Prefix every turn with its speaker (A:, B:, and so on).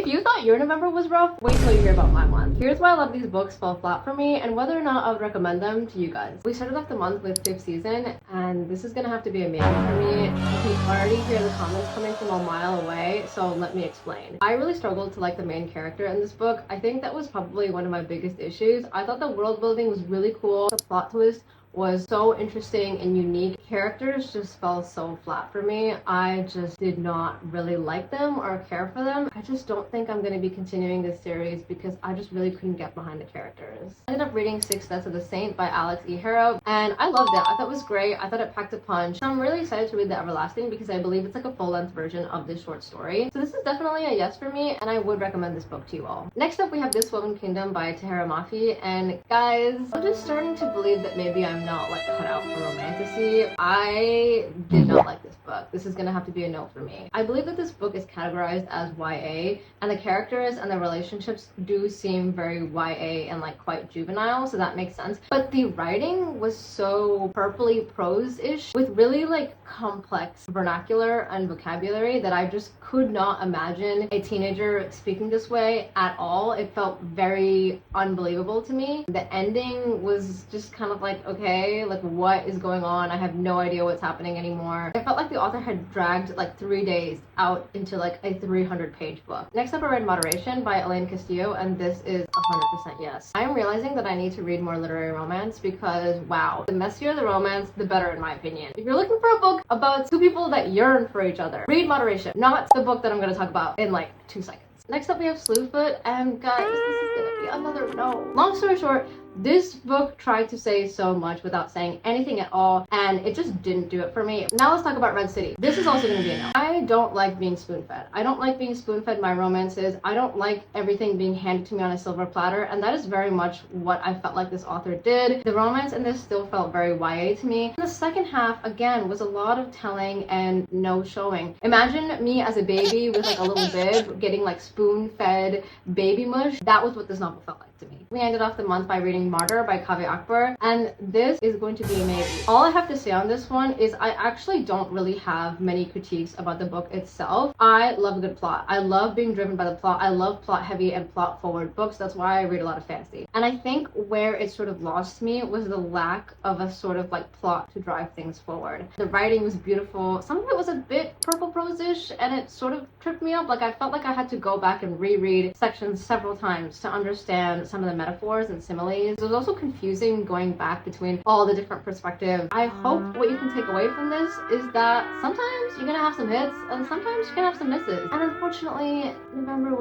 A: If you thought your November was rough, wait till you hear about my month. Here's why a lot of these books fell flat for me and whether or not I would recommend them to you guys. We started off the month with 5th season, and this is gonna have to be a maybe for me. You can already hear the comments coming from a mile away, so let me explain. I really struggled to like the main character in this book. I think that was probably one of my biggest issues. I thought the world building was really cool. The plot twist was so interesting and unique. Characters just fell so flat for me. I just did not really like them or care for them. I just don't think I'm going to be continuing this series because I just really couldn't get behind the characters. I ended up reading Six Deaths of the Saint by Alex E. Harrow, and I loved it. I thought it was great. I thought it packed a punch. So I'm really excited to read The Everlasting because I believe it's like a full-length version of this short story. So this is definitely a yes for me, and I would recommend this book to you all. Next up, we have This Woman Kingdom by Tahereh Mafi, and guys, I'm just starting to believe that maybe I'm not like cut out for romantasy. I did not like this book. This is gonna have to be a no for me. I believe that this book is categorized as YA, and the characters and the relationships do seem very YA and like quite juvenile, so that makes sense. But the writing was so purpley prose-ish with really like complex vernacular and vocabulary that I just could not imagine a teenager speaking this way at all. It felt very unbelievable to me. The ending was just kind of like, okay, like what is going on? I have no idea what's happening anymore. I felt like the author had dragged like 3 days out into like a 300-page book. Next up, I read Moderation by Elaine Castillo, and this is 100% yes. I am realizing that I need to read more literary romance because wow, the messier the romance, the better in my opinion. If you're looking for a book about two people that yearn for each other, read Moderation, not the book that I'm going to talk about in like 2 seconds. Next up, we have Slewfoot, and guys, this is gonna be another no. Long story short, this book tried to say so much without saying anything at all, and it just didn't do it for me. Now let's talk about Red City. This is also gonna be a no. I don't like being spoon-fed. I don't like being spoon-fed my romances. I don't like everything being handed to me on a silver platter, and that is very much what I felt like this author did. The romance in this still felt very YA to me. The second half, again, was a lot of telling and no showing. Imagine me as a baby with like a little bib getting like spoon-fed baby mush. That was what this novel felt like to me. We ended off the month by reading Martyr by Kaveh Akbar, and this is going to be a maybe. All I have to say on this one is I actually don't really have many critiques about the book itself. I love a good plot. I love being driven by the plot. I love plot heavy and plot forward books. That's why I read a lot of fantasy. And I think where it sort of lost me was the lack of a sort of like plot to drive things forward. The writing was beautiful. Some of it was a bit purple prose-ish, and it sort of tripped me up. Like I felt like I had to go back and reread sections several times to understand some of the metaphors and similes. It was also confusing going back between all the different perspectives. I hope what you can take away from this is that sometimes you're gonna have some hits and sometimes you're gonna have some misses. And unfortunately, November